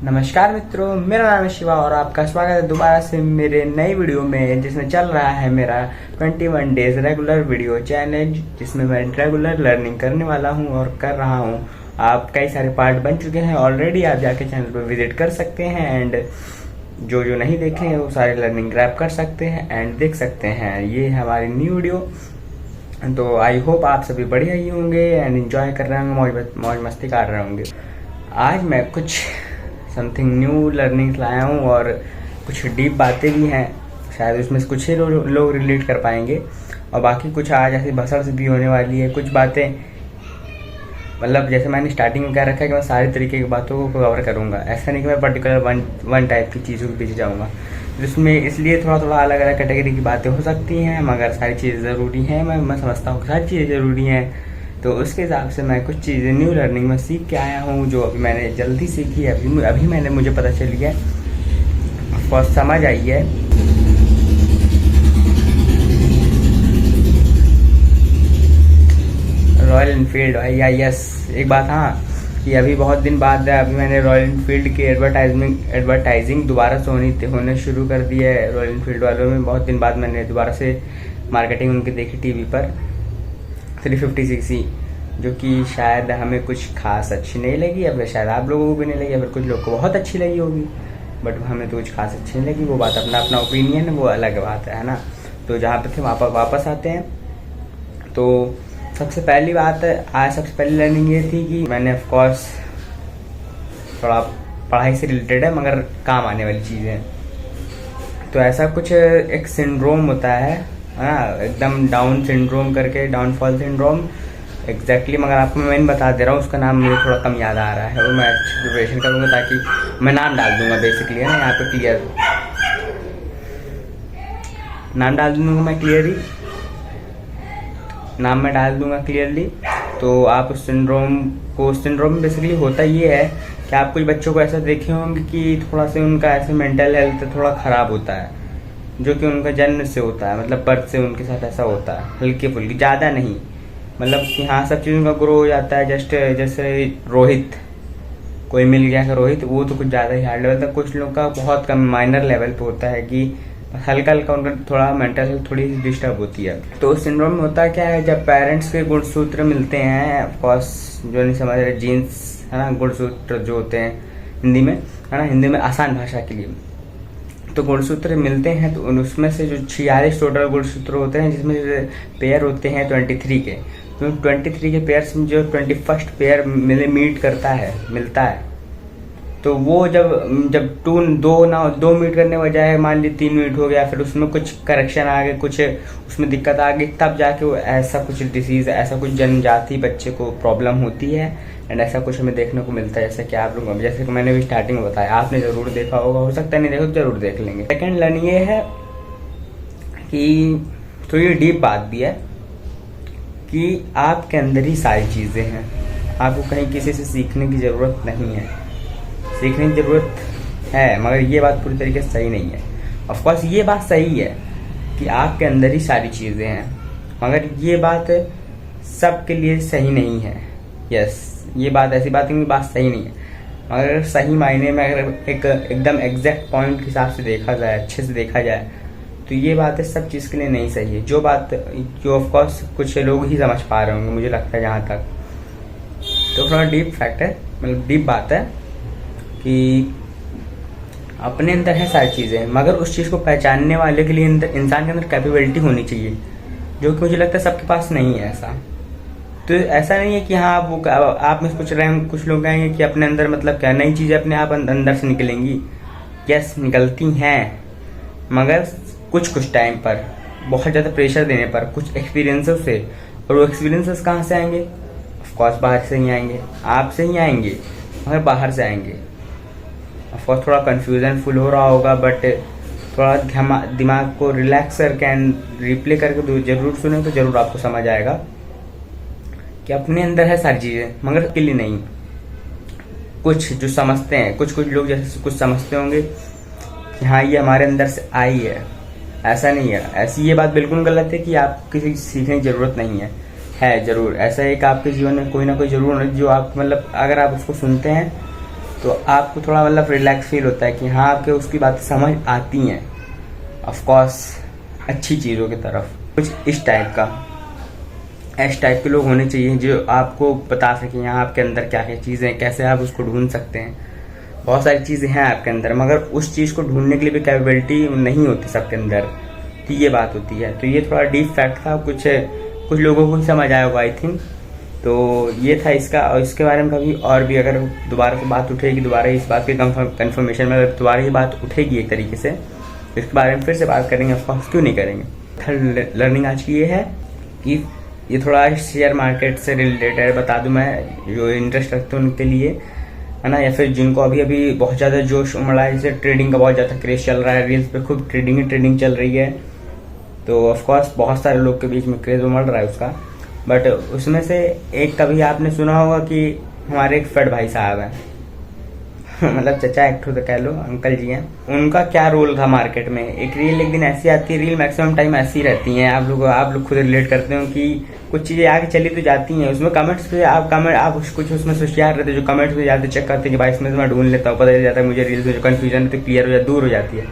नमस्कार मित्रों, मेरा नाम है शिवा और आपका स्वागत है दोबारा से मेरे नई वीडियो में, जिसमें चल रहा है मेरा 21 डेज रेगुलर वीडियो चैलेंज, जिसमें मैं रेगुलर लर्निंग करने वाला हूं और कर रहा हूं। आप कई सारे पार्ट बन चुके हैं ऑलरेडी, आप जाके चैनल पर विजिट कर सकते हैं एंड जो नहीं देखे हैं वो सारे लर्निंग ग्रैब कर सकते हैं एंड देख सकते हैं। ये है हमारी न्यू वीडियो। तो आई होप आप सभी बढ़िया ही होंगे एंड एंजॉय कर रहे होंगे, मौज मस्ती कर रहे होंगे। आज मैं कुछ समथिंग न्यू लर्निंग लाया हूँ और कुछ डीप बातें भी हैं, शायद उसमें से कुछ ही लोग रिलेट कर पाएंगे और बाकी कुछ आज ऐसी बसर से भी होने वाली है। कुछ बातें मतलब जैसे मैंने स्टार्टिंग में कह रखा है कि मैं सारे तरीके की बातों को कवर करूँगा, ऐसा नहीं कि मैं पर्टिकुलर वन टाइप की चीज़ों के पीछे जाऊँगा। जिसमें इसलिए थोड़ा थोड़ा अलग अलग कैटेगरी की बातें हो सकती हैं, मगर सारी चीज़ें ज़रूरी हैं। मैं समझता हूँ सारी चीज़ें ज़रूरी हैं, तो उसके हिसाब से मैं कुछ चीज़ें न्यू लर्निंग में सीख के आया हूँ, जो अभी मैंने जल्दी सीखी है, अभी मैंने मुझे पता चली है, ऑफकोर्स समझ आई है। रॉयल इनफील्ड भैया, यस। एक बात हाँ कि अभी बहुत दिन बाद अभी मैंने रॉयल इनफील्ड की एडवर्टाइजिंग दोबारा से होने शुरू कर दी है। रॉयल इनफील्ड वालों में बहुत दिन बाद मैंने दोबारा से मार्केटिंग उनकी देखी टीवी पर 350cc, जो कि शायद हमें कुछ खास अच्छी नहीं लगी, या फिर शायद आप लोगों को भी नहीं लगी, या फिर कुछ लोग को बहुत अच्छी लगी होगी, बट हमें तो कुछ खास अच्छी नहीं लगी। वो बात अपना अपना ओपिनियन है, वो अलग बात है ना। तो जहाँ पे थे वापस आते हैं। तो सबसे पहली बात आज सबसे पहली लर्निंग ये थी कि मैंने ऑफकोर्स थोड़ा पढ़ाई से रिलेटेड है मगर काम आने वाली चीज़ है। तो ऐसा कुछ एक सिंड्रोम होता है ना, एकदम डाउन सिंड्रोम करके, डाउनफॉल सिंड्रोम एग्जैक्टली, मगर आपको मैं बता दे रहा हूँ, उसका नाम मुझे थोड़ा कम याद आ रहा है, वो मैं अच्छी प्रिपरेशन करूँगा, ताकि मैं नाम डाल दूंगा बेसिकली, है ना, यहाँ पे क्लियर नाम डाल दूंगा मैं क्लियरली, नाम मैं डाल दूंगा क्लियरली। तो आप उस सिंड्रोम बेसिकली होता ये है कि आप कुछ बच्चों को ऐसा देखे होंगे कि थोड़ा सा उनका ऐसे मेंटल हेल्थ थोड़ा ख़राब होता है, जो कि उनका जन्म से होता है, मतलब बर्थ से उनके साथ ऐसा होता है, हल्के फुल्के, ज़्यादा नहीं, मतलब कि हाँ सब चीज़ों का ग्रो हो जाता है। जस्ट जैसे रोहित, कोई मिल गया का रोहित, वो तो कुछ ज़्यादा ही हार्ड लेवल तक, कुछ लोग का बहुत कम माइनर लेवल पे होता है कि हल्का हल्का उनका थोड़ा मेंटल हेल्थ थोड़ी डिस्टर्ब होती है। तो उस सिंड्रोम में होता क्या है, जब पेरेंट्स के गुणसूत्र मिलते हैं, ऑफकोर्स जो नहीं समझ रहे, जीन्स है ना, गुणसूत्र जो होते हैं हिंदी में, है ना, हिंदी में आसान भाषा के लिए, तो गुणसूत्र मिलते हैं। तो उसमें से जो 46 टोटल गुणसूत्र होते हैं, जिसमें पेयर होते हैं 23 के, तो 23 के पेयर में जो 21st पेयर मिलता है, तो वो जब दो मीट करने बजाय मान ली 3 मीट हो गया, फिर उसमें कुछ करेक्शन आ गए, कुछ उसमें दिक्कत आ गई, तब जाके वो ऐसा कुछ डिसीज, ऐसा कुछ जनजाति बच्चे को प्रॉब्लम होती है एंड ऐसा कुछ हमें देखने को मिलता है। जैसे कि आप लोग, जैसे कि मैंने भी स्टार्टिंग में बताया, आपने जरूर देखा होगा, हो सकता है नहीं देखो तो जरूर देख लेंगे। सेकेंड लर्निंग ये है कि थोड़ी डीप बात भी है कि आपके अंदर ही सारी चीज़ें हैं, आपको कहीं किसी से सीखने की ज़रूरत नहीं है। सीखने की ज़रूरत है, मगर ये बात पूरी तरीके से सही नहीं है। ऑफकोर्स ये बात सही है कि आपके अंदर ही सारी चीज़ें हैं, मगर ये बात सबके लिए सही नहीं है। यस, ये बात ऐसी बात है कि बात सही नहीं है, मगर सही मायने में अगर एकदम एग्जैक्ट पॉइंट के हिसाब से देखा जाए, अच्छे से देखा जाए, तो ये बातें सब चीज़ के लिए नहीं सही है। जो ऑफकोर्स कुछ लोग ही समझ पा रहे होंगे, मुझे लगता है जहाँ तक। तो थोड़ा डीप फैक्ट है, मतलब डीप बात है कि अपने अंदर है सारी चीज़ें, मगर उस चीज़ को पहचानने वाले के लिए इंसान के अंदर कैपेबिलिटी होनी चाहिए, जो कि मुझे लगता है सबके पास नहीं है ऐसा। तो ऐसा नहीं है कि हाँ आप में कुछ कुछ लोग कहेंगे कि अपने अंदर मतलब क्या नई चीज़ें अपने आप अंदर से निकलेंगी। यस, निकलती हैं, मगर कुछ टाइम पर, बहुत ज़्यादा प्रेशर देने पर, कुछ एक्सपीरियंसेस से। और वो एक्सपीरियंसेस कहाँ से आएंगे? ऑफकोर्स बाहर से ही आएंगे, आपसे ही आएंगे, मगर बाहर से आएंगे। ऑफकोर्स थोड़ा कन्फ्यूजन फुल हो रहा होगा, बट थोड़ा दिमाग को रिलैक्स करके एंड रिप्ले करके जरूर सुने, तो जरूर आपको समझ आएगा कि अपने अंदर है सारी चीज़ें, मगर के लिए नहीं। कुछ जो समझते हैं, कुछ लोग जैसे कुछ समझते होंगे कि हाँ ये हमारे अंदर से आई है, ऐसा नहीं है। ऐसी ये बात बिल्कुल गलत है कि आप किसी सीखने की ज़रूरत नहीं है जरूर। ऐसा एक आपके जीवन में कोई ना कोई जरूर, जो आप मतलब अगर आप उसको सुनते हैं तो आपको थोड़ा मतलब रिलैक्स फील होता है कि हाँ आपके उसकी बातें समझ आती हैं, ऑफकोर्स अच्छी चीज़ों की तरफ। कुछ इस टाइप के लोग होने चाहिए जो आपको बता सकें यहाँ आपके अंदर क्या क्या चीज़ें हैं, कैसे आप उसको ढूंढ सकते हैं। बहुत सारी चीज़ें हैं आपके अंदर, मगर उस चीज़ को ढूंढने के लिए भी कैपेबिलिटी नहीं होती सबके अंदर, तो ये बात होती है। तो ये थोड़ा डीप फैक्ट था, कुछ लोगों को समझ आया होगा आई थिंक। तो ये था इसका, और इसके बारे में कभी और भी अगर दोबारा से बात उठेगी, दोबारा इस बात की कन्फर्मेशन में अगर दोबारा ये बात उठेगी एक तरीके से, तो इसके बारे में फिर से बात करेंगे, ऑफकोर्स क्यों नहीं करेंगे। थर्ड लर्निंग आज की ये है कि ये थोड़ा शेयर मार्केट से रिलेटेड बता दूं मैं, जो इंटरेस्ट रखते हैं उनके लिए, है ना, या फिर जिनको अभी बहुत ज़्यादा जोश उमड़ा है, जैसे ट्रेडिंग का बहुत ज़्यादा क्रेज चल रहा है, रील्स पे खूब ट्रेडिंग चल रही है, तो ऑफकोर्स बहुत सारे लोग के बीच में क्रेज उमड़ रहा है उसका। बट उसमें से एक कभी आपने सुना होगा कि हमारे एक फेड भाई साहब हैं मतलब चचा एक तो कह लो, अंकल जी हैं, उनका क्या रोल था मार्केट में। एक दिन ऐसी आती है, रील मैक्सिमम टाइम ऐसी रहती हैं, आप लोग खुद रिलेट करते हो कि कुछ चीज़ें आगे चली तो जाती हैं, उसमें कमेंट्स पे आप कुछ उसमें होशियार रहते जो कमेंट्स पे जाते चेक करते कि भाई इसमें मैं ढूंढ लेता हूँ, पता चल जाता है मुझे रील्स में जो कन्फ्यूजन तो क्लियर हो जाती, दूर हो जाती है।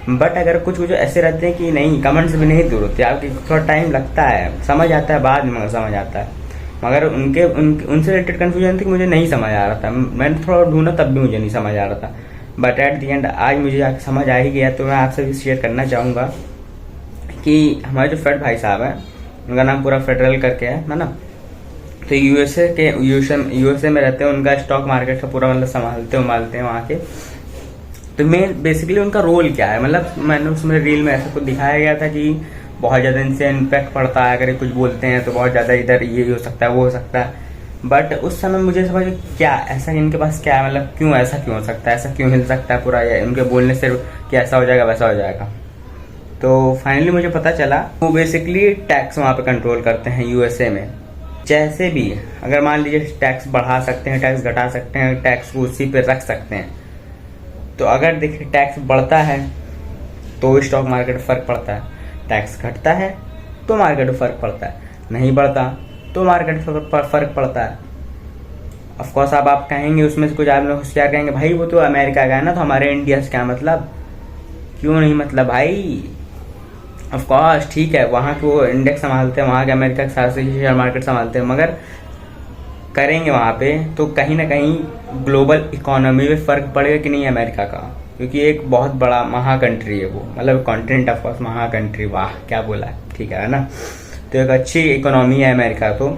बट अगर कुछ ऐसे रहते हैं कि नहीं, कमेंट्स भी नहीं दूर होते, आपकी थोड़ा टाइम लगता है, समझ आता है बाद में, समझ आता है, मगर उनसे रिलेटेड कन्फ्यूजन थी कि मुझे नहीं समझ आ रहा था, मैंने थोड़ा ढूंढा तब भी मुझे नहीं समझ आ रहा था। बट एट दी एंड आज मुझे आके समझ आ ही गया, तो मैं आपसे भी शेयर करना चाहूँगा कि हमारे जो फेड भाई साहब हैं, उनका नाम पूरा फेडरल करके है ना, तो यूएसए में रहते हैं, उनका स्टॉक मार्केट का पूरा मतलब संभालते हैं वहाँ के। तो मैं बेसिकली उनका रोल क्या है, मतलब मैंने उसमें रील में ऐसा कुछ दिखाया गया था कि बहुत ज़्यादा इनसे इम्पैक्ट पड़ता है, अगर कुछ बोलते हैं तो बहुत ज़्यादा इधर ये हो सकता है, वो हो सकता है। बट उस समय मुझे समझ क्या ऐसा इनके पास क्या है, मतलब क्यों ऐसा क्यों हो सकता है, ऐसा क्यों हिल सकता है पूरा, या उनके बोलने से कि ऐसा हो जाएगा वैसा हो जाएगा। तो फाइनली मुझे पता चला वो बेसिकली टैक्स वहाँ पे कंट्रोल करते हैं यूएसए में। जैसे भी अगर मान लीजिए टैक्स बढ़ा सकते हैं, टैक्स घटा सकते हैं, टैक्स को उसी पे रख सकते हैं, तो अगर देखिए टैक्स बढ़ता है तो स्टॉक मार्केट में फर्क पड़ता है, टैक्स घटता है तो मार्केट में फर्क पड़ता है, नहीं बढ़ता तो मार्केट पर फर्क पड़ता है। ऑफकोर्स अब आप कहेंगे, उसमें से कुछ आप लोग होशियार कहेंगे भाई वो तो अमेरिका का है ना, तो हमारे इंडिया से क्या मतलब, क्यों नहीं मतलब भाई। ऑफकोर्स ठीक है, वहाँ के वो इंडेक्स संभालते हैं, वहाँ के अमेरिका के साथ से शेयर मार्केट संभालते हैं, मगर करेंगे वहाँ पे तो कहीं ना कहीं ग्लोबल इकोनॉमी में फ़र्क पड़ेगा कि नहीं अमेरिका का, क्योंकि एक बहुत बड़ा महा कंट्री है वो, मतलब कॉन्टिनेंट ऑफ कोर्स, महा कंट्री, वाह क्या बोला है, ठीक है ना। तो एक अच्छी इकोनॉमी है अमेरिका, तो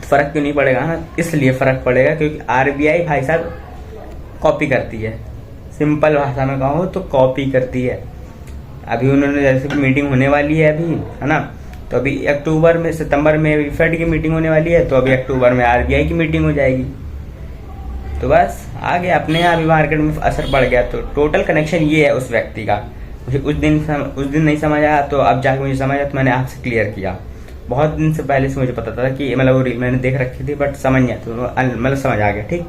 फ़र्क क्यों नहीं पड़ेगा ना, इसलिए फ़र्क पड़ेगा क्योंकि आरबीआई भाई साहब कॉपी करती है, सिंपल भाषा में कहो तो कॉपी करती है। अभी उन्होंने जैसे मीटिंग होने वाली है अभी, है ना, तो अभी सितंबर में फेड की मीटिंग होने वाली है, तो अभी अक्टूबर में आरबीआई की मीटिंग हो जाएगी। तो बस आगे अपने यहाँ भी मार्केट में असर पड़ गया। तो टोटल कनेक्शन ये है उस व्यक्ति का। मुझे उस दिन नहीं समझ आया, तो अब जाके मुझे समझ आया, तो मैंने आपसे क्लियर किया। बहुत दिन से पहले से मुझे पता था कि मतलब वो रील मैंने देख रखी थी, बट समझ नहीं आया, तो मतलब समझ आ गया। ठीक।